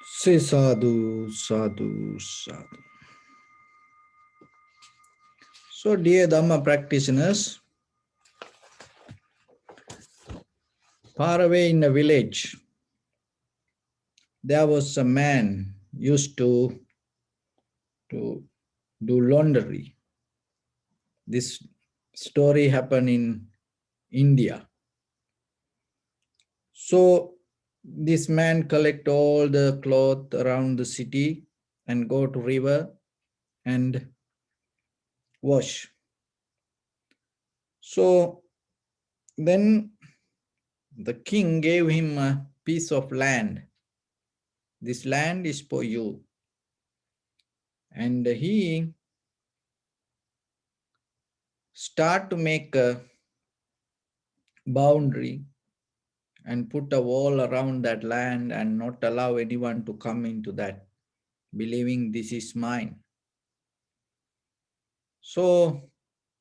Say sadhu, sadhu, sadhu. So, dear Dharma practitioners, far away in a village, there was a man used to do laundry. This story happened in India. So, this man collect all the cloth around the city and go to river and wash. So then the king gave him a piece of land. This land is for you. And he start to make a boundary and put a wall around that land and not allow anyone to come into that, believing this is mine. So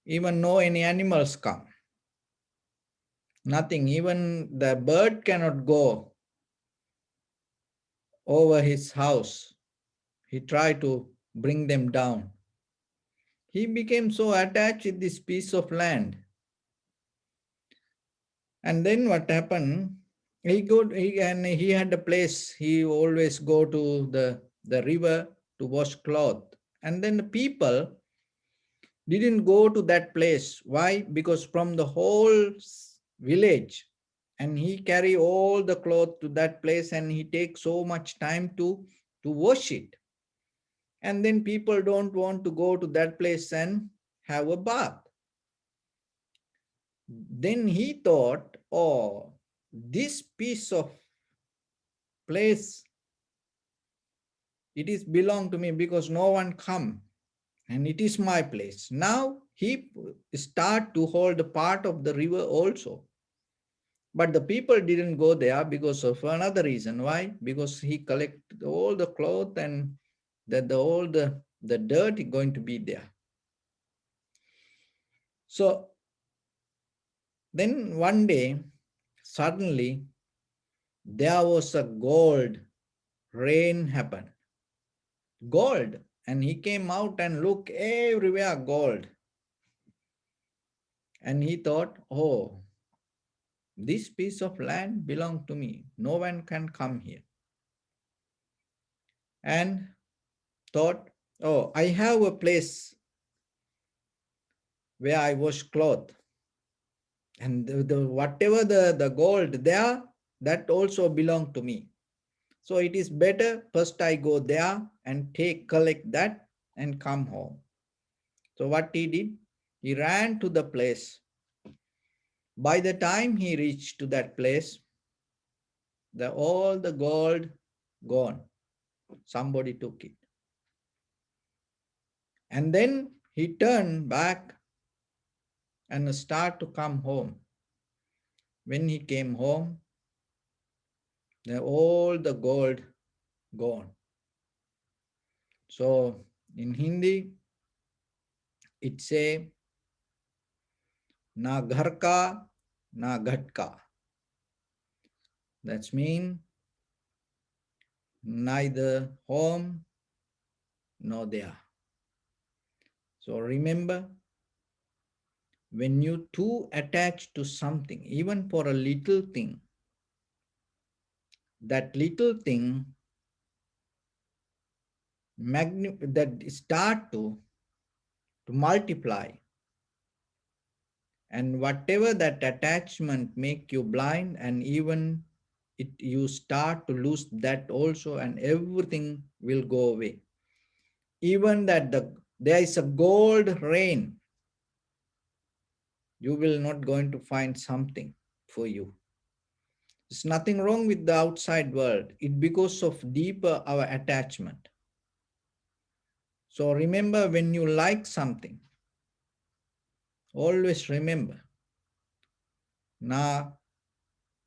even no any animals come. Nothing. Even the bird cannot go over his house. He tried to bring them down. He became so attached with this piece of land. And then what happened? He had a place. He always go to the river to wash cloth. And then the people didn't go to that place. Why? Because from the whole village, and he carry all the cloth to that place, and he takes so much time to wash it. And then people don't want to go to that place and have a bath. Then he thought, oh, this piece of place, it is belong to me because no one come and it is my place. Now he start to hold a part of the river also. But the people didn't go there because of another reason. Why? Because he collected all the cloth and all the dirt is going to be there. So then one day, suddenly, there was a gold rain happened. Gold. And he came out and looked everywhere gold. And he thought, oh, this piece of land belongs to me. No one can come here. And thought, oh, I have a place where I wash cloth. And whatever the gold there, that also belong to me. So it is better first I go there and collect that and come home. So what he did, he ran to the place. By the time he reached to that place, all the gold gone. Somebody took it. And then he turned back and started to come home. When he came home, all the gold gone. So in Hindi, it say, na ghar ka, na ghat ka. That's mean neither home nor there. So remember, when you too attach to something, even for a little thing, that little thing that start to multiply, and whatever that attachment make you blind, and even you start to lose that also, and everything will go away. Even that there is a gold rain, you will not going to find something for you. There's nothing wrong with the outside world. It because of deeper our attachment. So remember, when you like something, always remember, na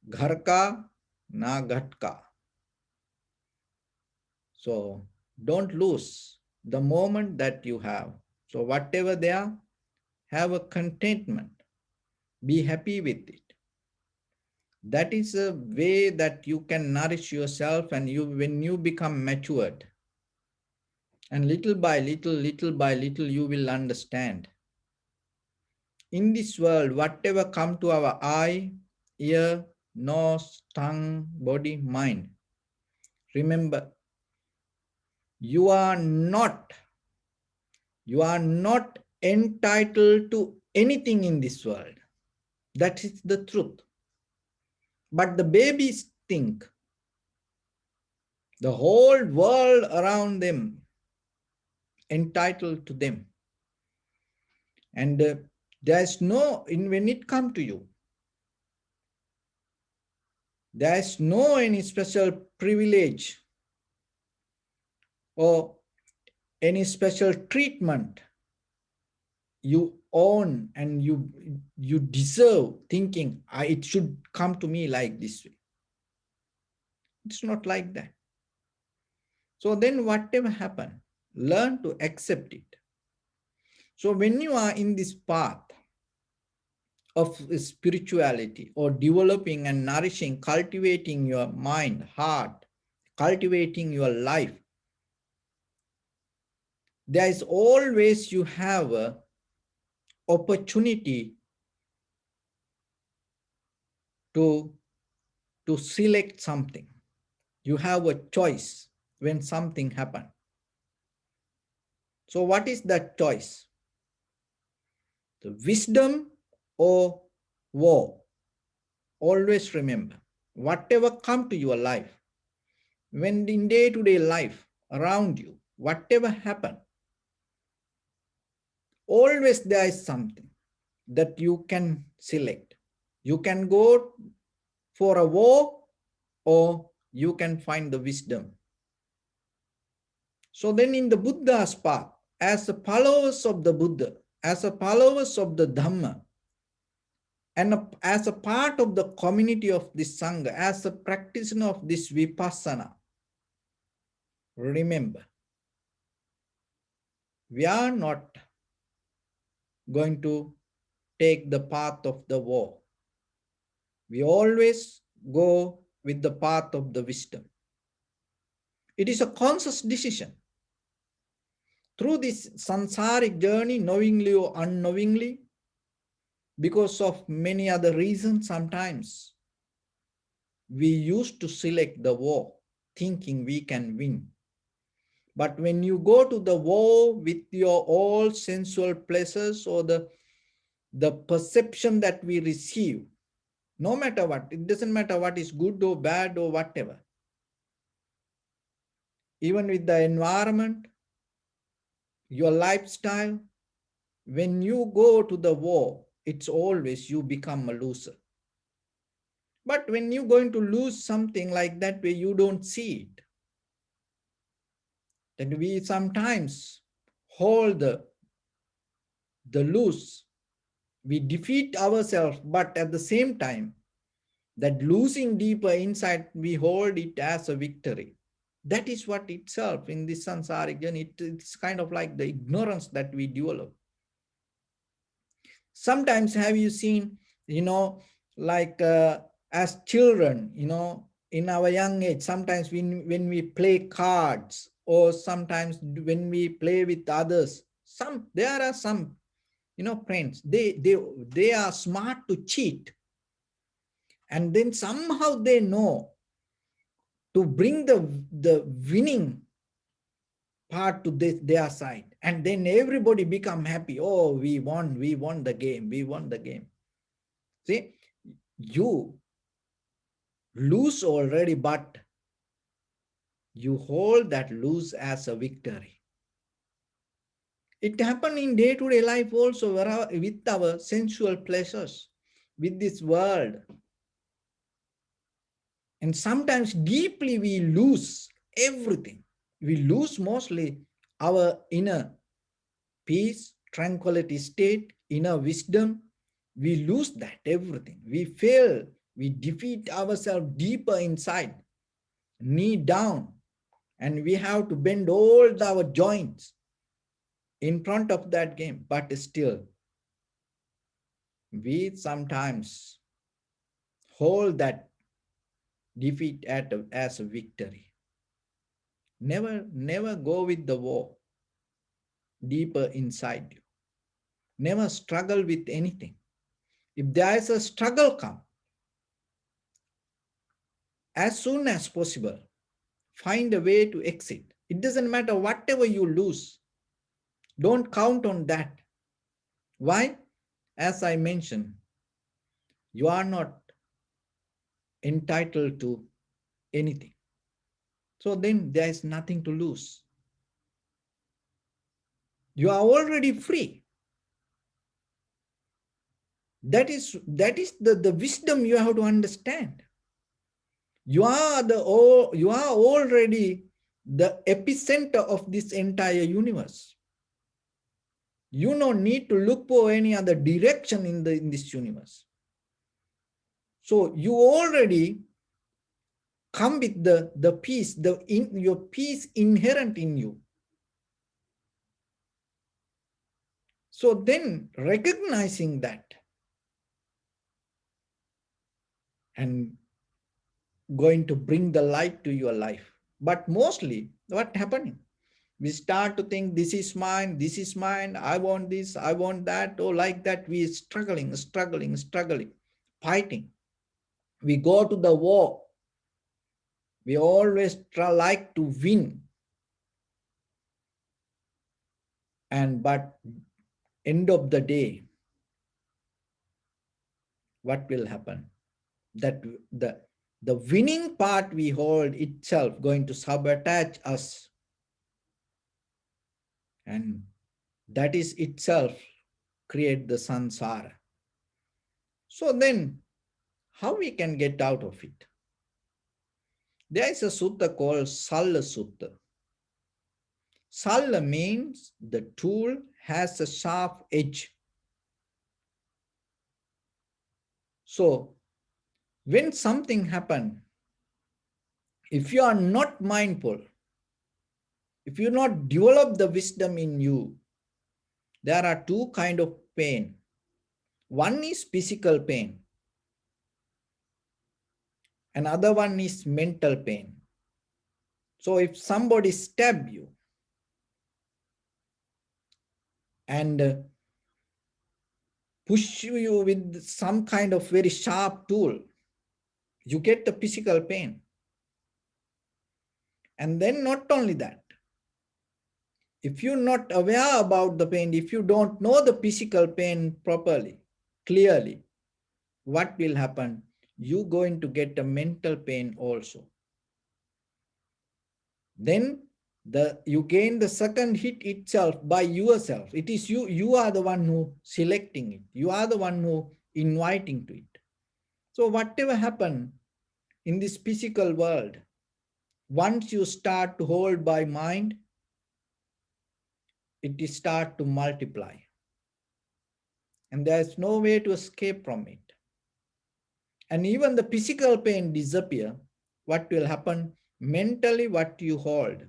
ghar ka, na ghat ka. So don't lose the moment that you have. So whatever there, have a contentment. Be happy with it. That is a way that you can nourish yourself, and when you become matured, and little by little, you will understand. In this world, whatever come to our eye, ear, nose, tongue, body, mind, remember, you are not, you are not entitled to anything in this world. That is the truth. But the babies think the whole world around them entitled to them. And there's no, when it comes to you, there's no any special privilege or any special treatment you own and you deserve, thinking it should come to me like this way. It's not like that. So then whatever happen, learn to accept it. So when you are in this path of spirituality, or developing and nourishing, cultivating your mind, heart, cultivating your life, there is always, you have a opportunity to select something. You have a choice when something happens. So what is that choice? The wisdom or war? Always remember, whatever come to your life, when in day-to-day life around you, whatever happen, always there is something that you can select. You can go for a war, or you can find the wisdom. So then in the Buddha's path, as the followers of the Buddha, as the followers of the Dharma, and as a part of the community of this Sangha, as a practitioner of this Vipassana, remember, we are not going to take the path of the war. We always go with the path of the wisdom. It is a conscious decision. Through this samsaric journey, knowingly or unknowingly, because of many other reasons, sometimes we used to select the war, thinking we can win. But when you go to the war with your all sensual pleasures, or the perception that we receive, no matter what, it doesn't matter what is good or bad or whatever, even with the environment, your lifestyle, when you go to the war, it's always you become a loser. But when you're going to lose something like that way, you don't see it. Then we sometimes hold the lose. We defeat ourselves, but at the same time, that losing deeper inside, we hold it as a victory. That is what itself in this samsaric journey, it's kind of like the ignorance that we develop. Sometimes have you seen, like as children, in our young age, sometimes when we play cards, or sometimes when we play with others, there are some, friends, they are smart to cheat. And then somehow they know to bring the winning part to their side. And then everybody become happy. Oh, we won the game, we won the game. See, you lose already, but you hold that lose as a victory. It happens in day-to-day life also, with our sensual pleasures, with this world. And sometimes deeply we lose everything. We lose mostly our inner peace, tranquility state, inner wisdom. We lose that everything. We fail. We defeat ourselves deeper inside, knee down, and we have to bend all our joints in front of that game. But still, we sometimes hold that defeat as a victory. Never go with the war deeper inside you. Never struggle with anything. If there is a struggle come, as soon as possible, find a way to exit. It doesn't matter whatever you lose. Don't count on that. Why? As I mentioned, you are not entitled to anything. So then there is nothing to lose. You are already free. That is the wisdom you have to understand. You are already the epicenter of this entire universe. You don't need to look for any other direction in this universe. So you already come with the peace, your peace inherent in you. So then recognizing that and going to bring the light to your life. But mostly what happening? We start to think this is mine, I want this, I want that, or like that. We struggling, fighting. We go to the war. We always like to win. But end of the day, what will happen? That the winning part we hold itself going to sabotage us. And that is itself create the samsara. So then, how we can get out of it? There is a sutta called Salla Sutta. Salla means the tool has a sharp edge. So, when something happens, if you are not mindful, if you not develop the wisdom in you, there are two kinds of pain. One is physical pain. Another one is mental pain. So if somebody stab you and push you with some kind of very sharp tool, you get the physical pain. And then not only that, if you're not aware about the pain, if you don't know the physical pain properly, clearly, what will happen? You're going to get a mental pain also. Then you gain the second hit itself by yourself. It is you are the one who selecting it. You are the one who inviting to it. So whatever happen in this physical world, once you start to hold by mind, it start to multiply. And there is no way to escape from it. And even the physical pain disappear, what will happen? Mentally, what you hold,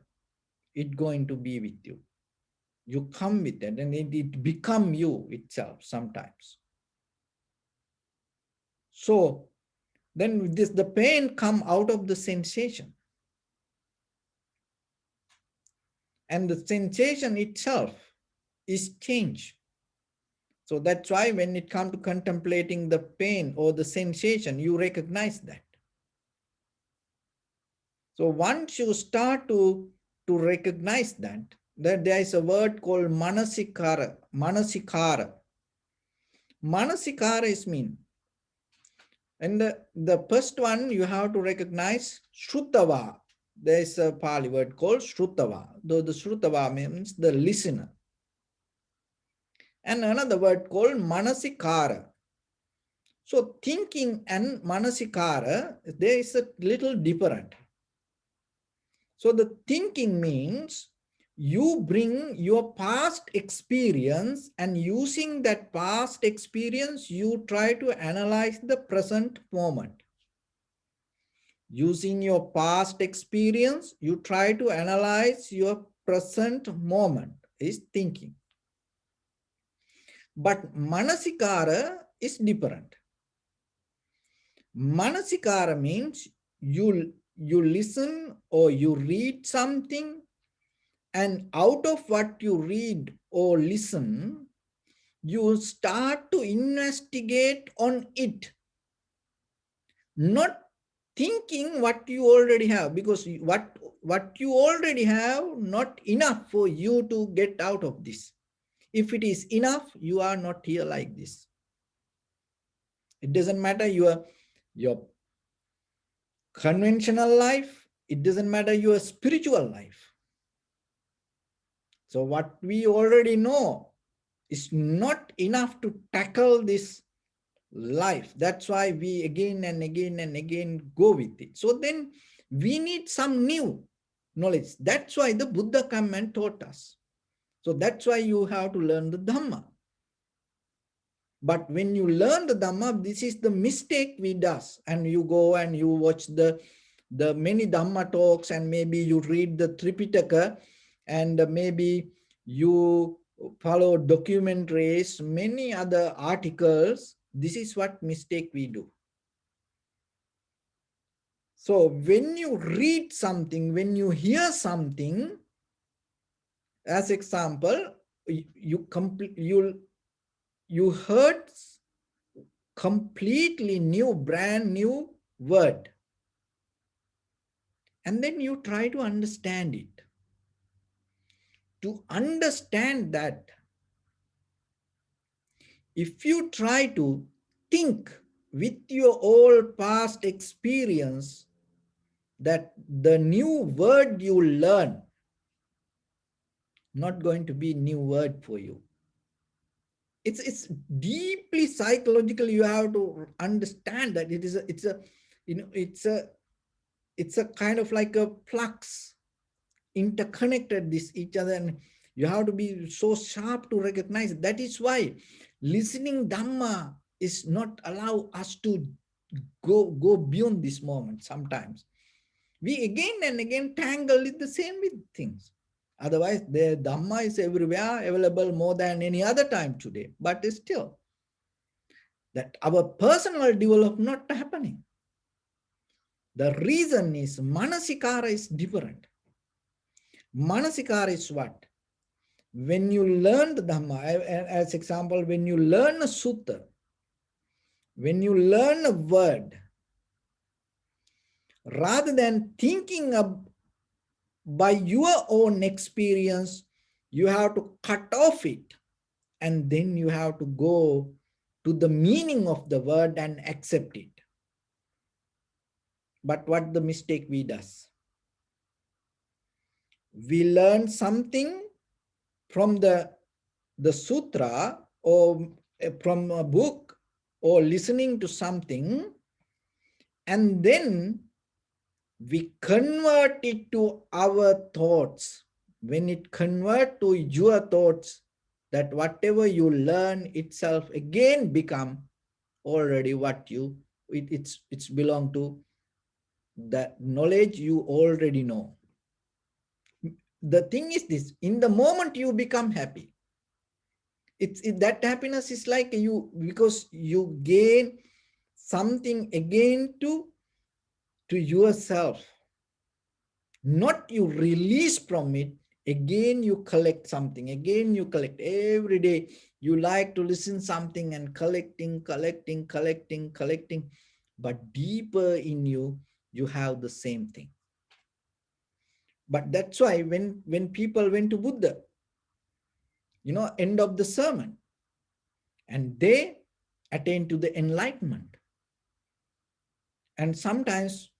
it going to be with you. You come with it and it become you itself sometimes. So then the pain come out of the sensation. And the sensation itself is change. So that's why when it comes to contemplating the pain or the sensation, you recognize that. So once you start to recognize that there is a word called manasikara. Manasikara. Manasikara is mean. And the first one you have to recognize Shrutava. There is a Pali word called Shrutava. Though the Shrutava means the listener. And another word called Manasikara. So thinking and Manasikara, there is a little different. So the thinking means you bring your past experience, and using that past experience, you try to analyze the present moment. Using your past experience, you try to analyze your present moment is thinking. But Manasikara is different. Manasikara means you listen or you read something, and out of what you read or listen, you start to investigate on it, not thinking what you already have, because what you already have not enough for you to get out of this. If it is enough, you are not here like this. It doesn't matter your conventional life, it doesn't matter your spiritual life. So what we already know is not enough to tackle this life. That's why we again and again and again go with it. So then we need some new knowledge. That's why the Buddha came and taught us. So that's why you have to learn the Dhamma. But when you learn the Dhamma, this is the mistake we does. And you go and you watch the many Dhamma talks, and maybe you read the Tripitaka, and maybe you follow documentaries, many other articles. This is what mistake we do. So when you read something, when you hear something, as example, you heard completely new, brand new word, and then you try to understand it. To understand that, if you try to think with your old past experience, that the new word you learn not going to be new word for you. It's deeply psychological. You have to understand that it's a kind of like a flux, interconnected this each other, and you have to be so sharp to recognize it. That is why listening Dhamma is not allow us to go beyond this moment. Sometimes we again and again tangle with the same with things. Otherwise, the Dhamma is everywhere, available more than any other time today. But still, that our personal development not happening. The reason is Manasikara is different. Manasikara is what? When you learn the Dhamma, as example, when you learn a sutta, when you learn a word, rather than thinking of by your own experience, you have to cut off it, and then you have to go to the meaning of the word and accept it. But what the mistake we does? We learn something from the sutra, or from a book, or listening to something, and then we convert it to our thoughts. When it convert to your thoughts, that whatever you learn itself again become already what it's belong to the knowledge you already know. The thing is this: in the moment you become happy, that happiness is like you, because you gain something again to yourself, not you release from it. Again you collect something, again you collect every day. You like to listen something and collecting, but deeper in you, you have the same thing. But that's why when people went to Buddha, end of the sermon, and they attain to the enlightenment, and sometimes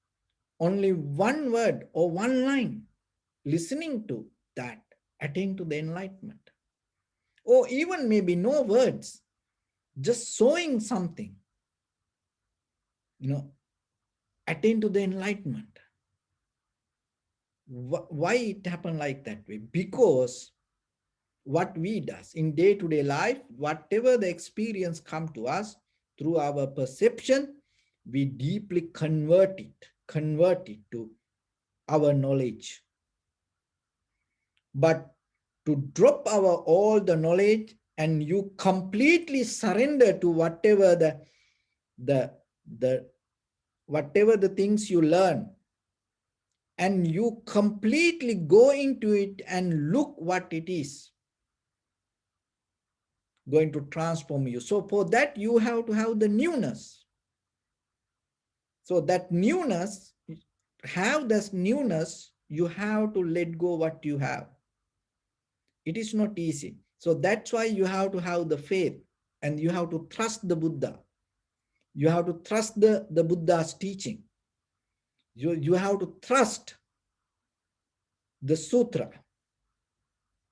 only one word or one line, listening to that, attain to the enlightenment. Or even maybe no words, just showing something, attain to the enlightenment. Why it happened like that way? Because what we does in day-to-day life, whatever the experience come to us through our perception, we deeply convert it to our knowledge. But to drop our all the knowledge, and you completely surrender to whatever the whatever the things you learn, and you completely go into it and look what it is going to transform you. So for that, you have to have the newness. So that newness, have this newness, you have to let go what you have. It is not easy. So that's why you have to have the faith, and you have to trust the Buddha. You have to trust the Buddha's teaching. You have to trust the sutra.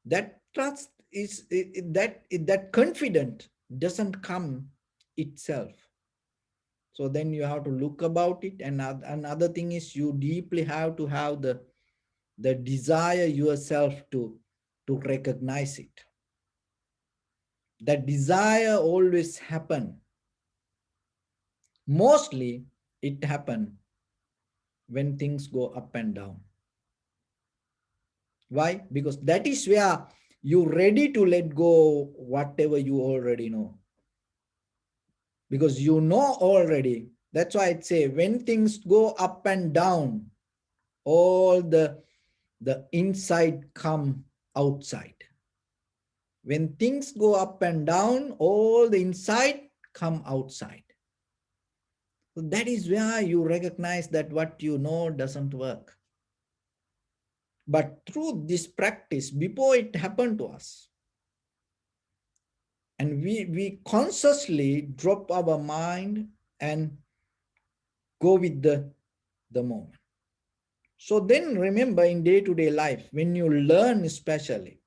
That trust is that confident doesn't come itself. So then you have to look about it. And another thing is, you deeply have to have the desire yourself to recognize it. That desire always happen. Mostly it happen when things go up and down. Why? Because that is where you're ready to let go whatever you already know. Because you know already. That's why I'd say, when things go up and down, all the inside come outside. When things go up and down, all the inside come outside. So that is where you recognize that what you know doesn't work. But through this practice, before it happened to us, and we consciously drop our mind and go with the moment. So then remember, in day-to-day life, when you learn especially,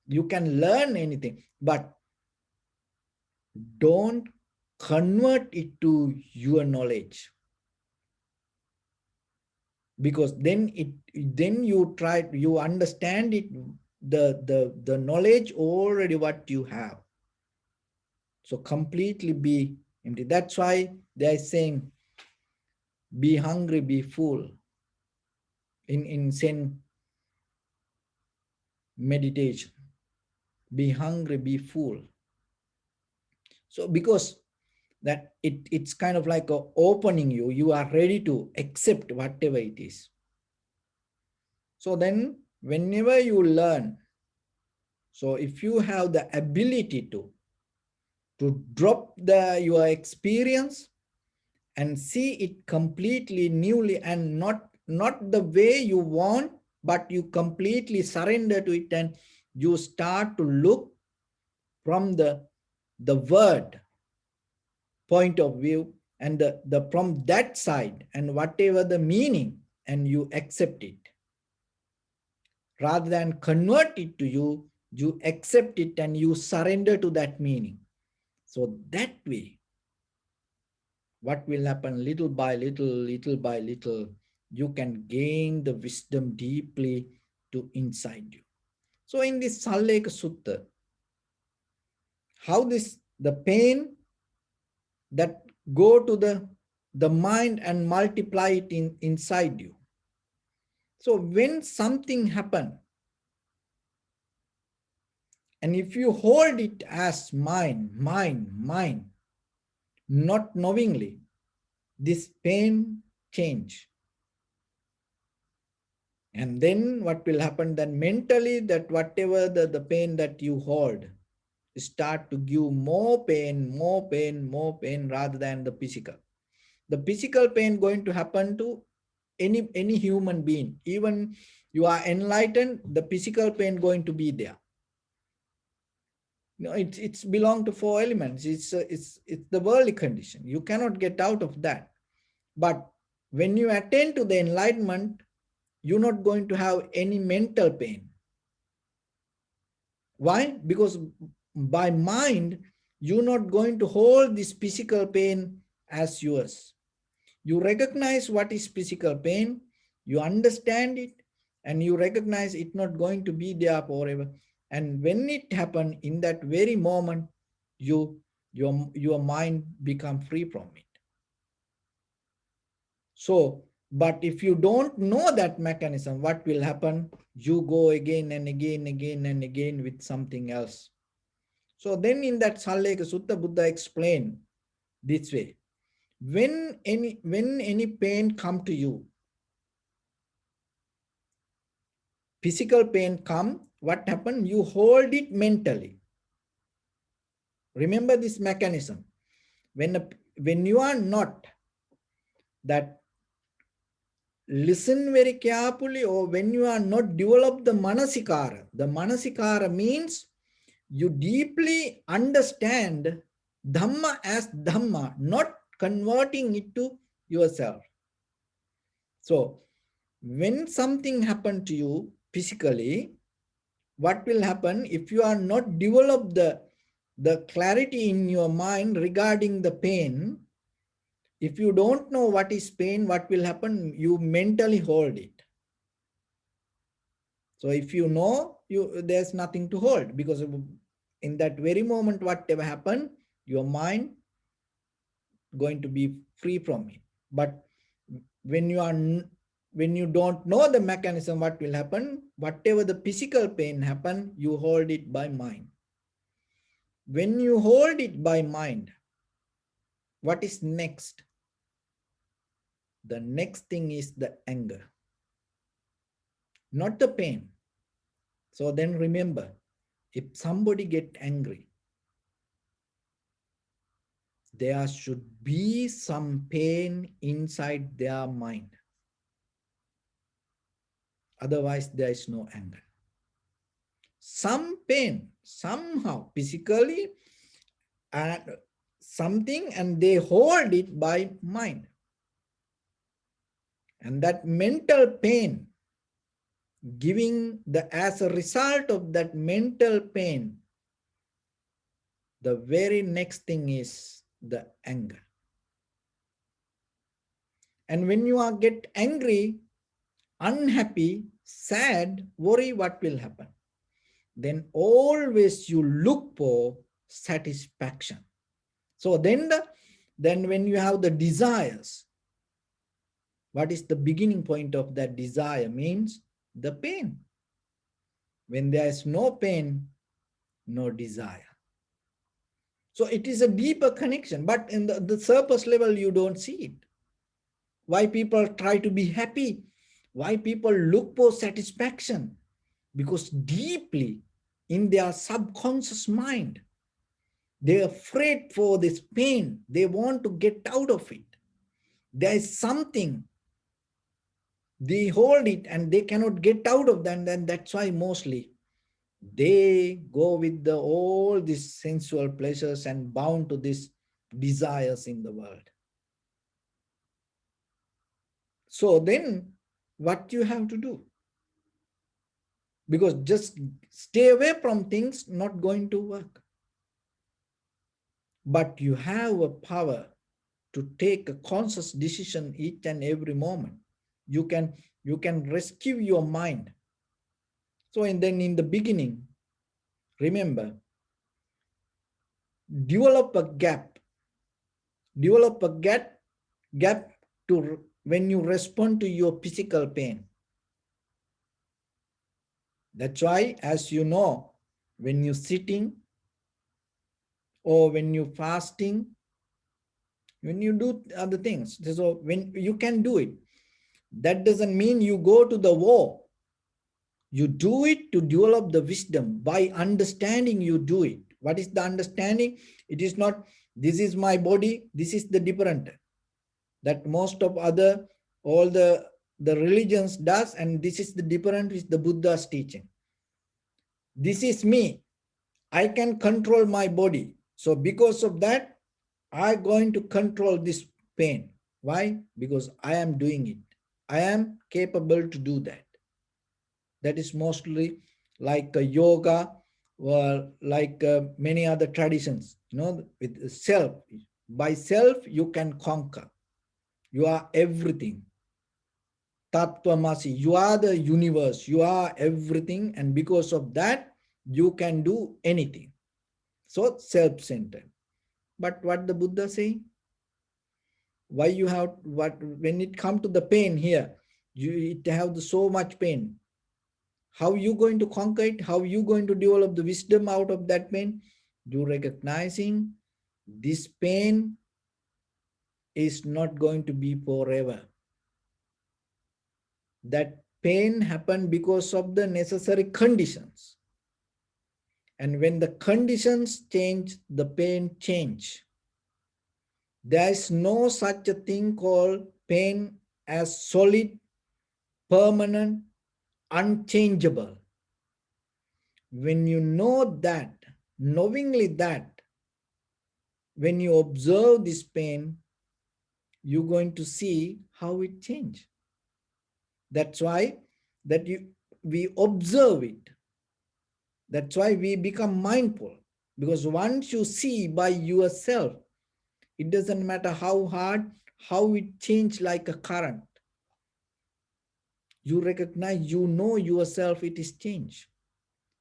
you can learn anything, but don't convert it to your knowledge. Because then you understand it, the knowledge already what you have. So completely be empty. That's why they're saying, be hungry, be full. In Zen meditation, be hungry, be full. So because that it's kind of like opening you are ready to accept whatever it is. So then whenever you learn, so if you have the ability to drop your experience and see it completely newly, and not the way you want, but you completely surrender to it, and you start to look from the word point of view, and the from that side, and whatever the meaning, and you accept it. Rather than convert it to you, you accept it and you surrender to that meaning. So that way, what will happen, little by little, you can gain the wisdom deeply to inside you. So in this Salleka Sutta, how the pain that go to the mind and multiply it inside you. So when something happen, and if you hold it as mine, not knowingly, this pain change. And then what will happen, then mentally, that whatever the pain that you hold start to give more pain rather than the physical. The physical pain going to happen to any human being. Even you are enlightened, the physical pain going to be there. No, it's belong to four elements. It's the worldly condition. You cannot get out of that. But when you attain to the enlightenment, you're not going to have any mental pain. Why? Because by mind, you're not going to hold this physical pain as yours. You recognize what is physical pain, you understand it, and you recognize it's not going to be there forever. And when it happens, in that very moment, your mind become free from it. So, but if you don't know that mechanism, what will happen? You go again and again with something else. So then in that Salleka Sutta, Buddha explained this way. When any pain come to you, physical pain come, what happen? You hold it mentally. Remember this mechanism. When you are not that listen very carefully, or when you are not develop the manasikara means you deeply understand Dhamma as Dhamma, not converting it to yourself. So when something happen to you physically, what will happen if you are not develop the clarity in your mind regarding the pain? If you don't know what is pain, what will happen? You mentally hold it. So if you know, there's nothing to hold, because in that very moment, whatever happened, your mind going to be free from it. But when you are when you don't know the mechanism, what will happen? Whatever the physical pain happen, you hold it by mind. When you hold it by mind, what is next? The next thing is the anger, not the pain. So then remember, if somebody get angry, there should be some pain inside their mind. Otherwise, there is no anger. Some pain, somehow, physically, and something, and they hold it by mind. And that mental pain, giving as a result of that mental pain, the very next thing is the anger. And when you are get angry, unhappy, sad, worry, what will happen? Then always you look for satisfaction. So then when you have the desires, what is the beginning point of that desire? Means the pain. When there is no pain, no desire. So it is a deeper connection, but in the surface level, you don't see it. Why people try to be happy? Why people look for satisfaction? Because deeply in their subconscious mind, they're afraid for this pain. They want to get out of it. There is something, they hold it and they cannot get out of that. And that's why mostly they go with all these sensual pleasures and bound to these desires in the world. So then what you have to do? Because just stay away from things, not going to work. But you have a power to take a conscious decision each and every moment. You can rescue your mind. So and then in the beginning, remember, develop a gap. Develop a gap to when you respond to your physical pain. That's why, as you know, when you're sitting or when you're fasting, when you do other things, so when you can do it, that doesn't mean you go to the war. You do it to develop the wisdom. By understanding, you do it. What is the understanding? It is not, this is my body, this is the different. That most of all the religions does, and this is the different with the Buddha's teaching. This is me. I can control my body. So because of that, I'm going to control this pain. Why? Because I am doing it. I am capable to do that. That is mostly like yoga or like many other traditions, with self. By self, you can conquer. You are everything. Tattvamasi, you are the universe. You are everything. And because of that, you can do anything. So self-centered. But what the Buddha say? Why you have, when it comes to the pain here, you have so much pain. How you going to conquer it? How you going to develop the wisdom out of that pain? You recognizing this pain is not going to be forever. That pain happened because of the necessary conditions. And when the conditions change, the pain change. There is no such a thing called pain as solid, permanent, unchangeable. When you know that, knowingly that, when you observe this pain, you're going to see how it changes. That's why that we observe it. That's why we become mindful. Because once you see by yourself, it doesn't matter how hard, how it changed like a current. You recognize, you know yourself, it is changed.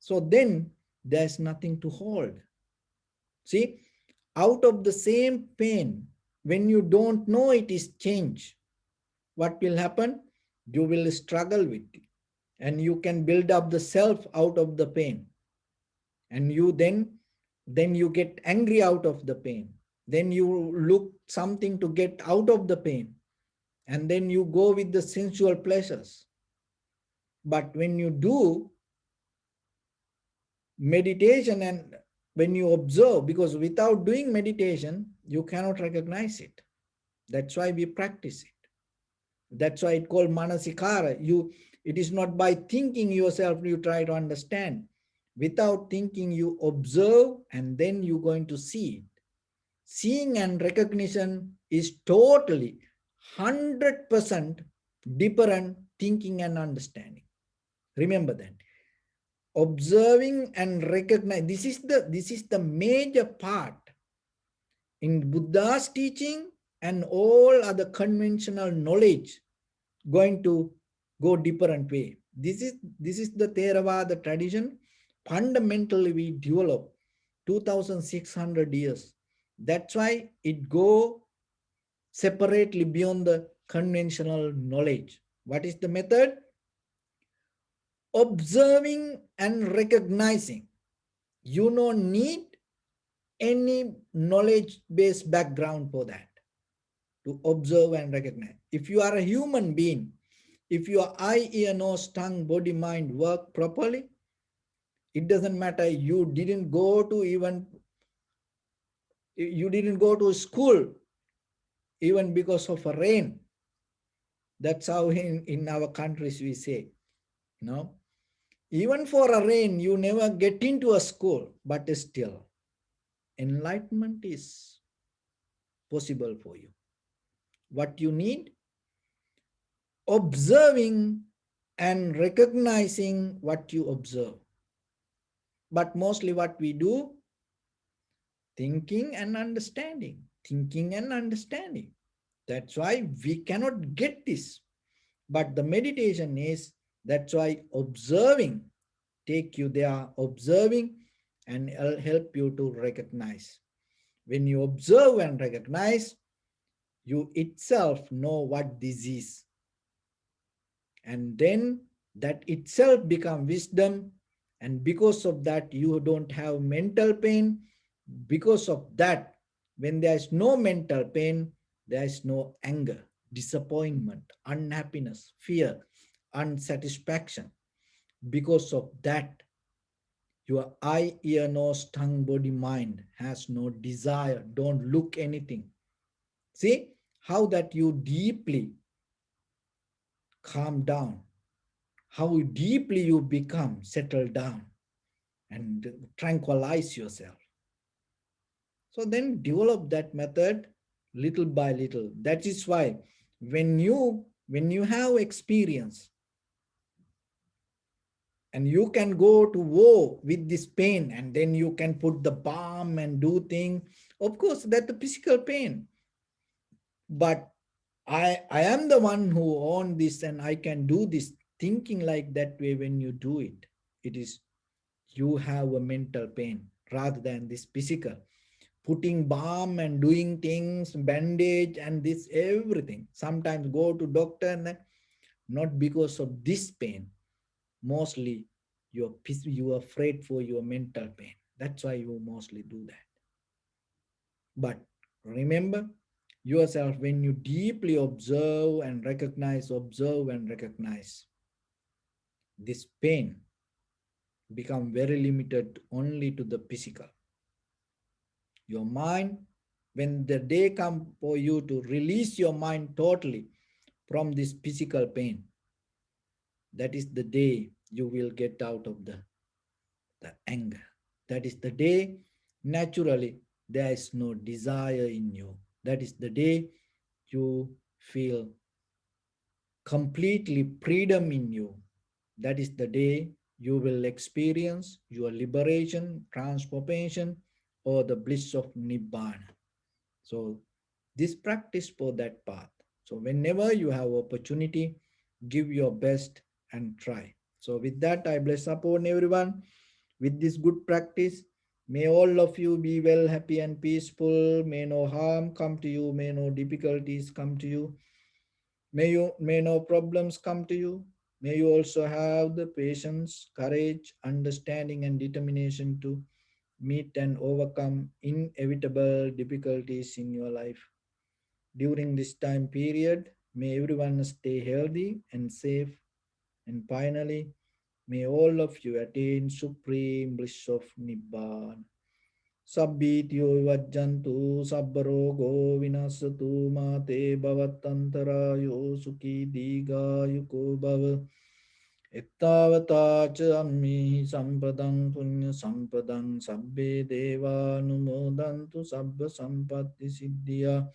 So then there's nothing to hold. See, out of the same pain, when you don't know it is change, what will happen? You will struggle with it. And you can build up the self out of the pain. And you then you get angry out of the pain. Then you look something to get out of the pain. And then you go with the sensual pleasures. But when you do meditation and when you observe, because without doing meditation, you cannot recognize it. That's why we practice it. That's why it's called manasikara. It is not by thinking yourself you try to understand. Without thinking, you observe and then you're going to see it. Seeing and recognition is totally 100% different thinking and understanding. Remember that. Observing and recognize, this is the major part in Buddha's teaching and all other conventional knowledge going to go different way. This is the Theravada tradition. Fundamentally, we develop 2,600 years. That's why it go separately beyond the conventional knowledge. What is the method? Observing and recognizing. You don't need any knowledge-based background for that, to observe and recognize. If you are a human being, if your eye, ear, nose, tongue, body, mind work properly, it doesn't matter. You didn't go to school even because of a rain. That's how in our countries we say, no. Even for a rain, you never get into a school, but still, enlightenment is possible for you. What you need? Observing and recognizing what you observe. But mostly what we do, thinking and understanding, thinking and understanding. That's why we cannot get this. But the meditation is, that's why observing, take you there, observing, and help you to recognize. When you observe and recognize, you itself know what this is. And then that itself become wisdom. And because of that, you don't have mental pain. Because of that, when there is no mental pain, there is no anger, disappointment, unhappiness, fear, unsatisfaction. Because of that, your eye, ear, nose, tongue, body, mind has no desire. Don't look anything. See how that you deeply calm down, how deeply you become settled down and tranquilize yourself. So then develop that method little by little. That is why when you have experience and you can go to war with this pain and then you can put the balm and do things, of course that's the physical pain. But I am the one who own this and I can do this, thinking like that way. When you do it, it is you have a mental pain rather than this physical. Putting balm and doing things, bandage and this everything. Sometimes go to doctor and then, not because of this pain. Mostly you are afraid for your mental pain. That's why you mostly do that. But remember, yourself, when you deeply observe and recognize, this pain become very limited only to the physical. Your mind, when the day come for you to release your mind totally from this physical pain, that is the day you will get out of the anger. That is the day naturally there is no desire in you. That is the day you feel completely freedom in you. That is the day you will experience your liberation, transformation, or the bliss of Nibbana. So this practice for that path. So whenever you have opportunity, give your best and try. So with that, I bless upon everyone with this good practice. May all of you be well, happy and peaceful. May no harm come to you. May no difficulties come to you. May no problems come to you. May you also have the patience, courage, understanding, and determination to meet and overcome inevitable difficulties in your life. During this time period, may everyone stay healthy and safe. And finally, may all of you attain supreme bliss of Nibbana. Sabbityo vajjantu sabbarogo vinasatu mate bhavatantarayo sukhi digayuko bhava. Ettavata cha ammi sampadang punya sampadang sabbe deva numodantu sabba sampatti siddhya.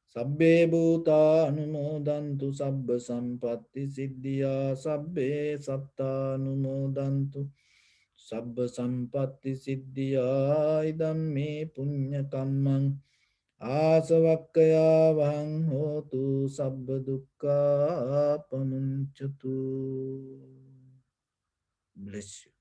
Sabbe bhuta anumodantu sabba sampatti siddhya. Sabbe satta anumodantu sabba sampatti siddhya. Idam me punya kammang asavakkaya vahang hotu sabba dukkha pamunchatu. Bless you.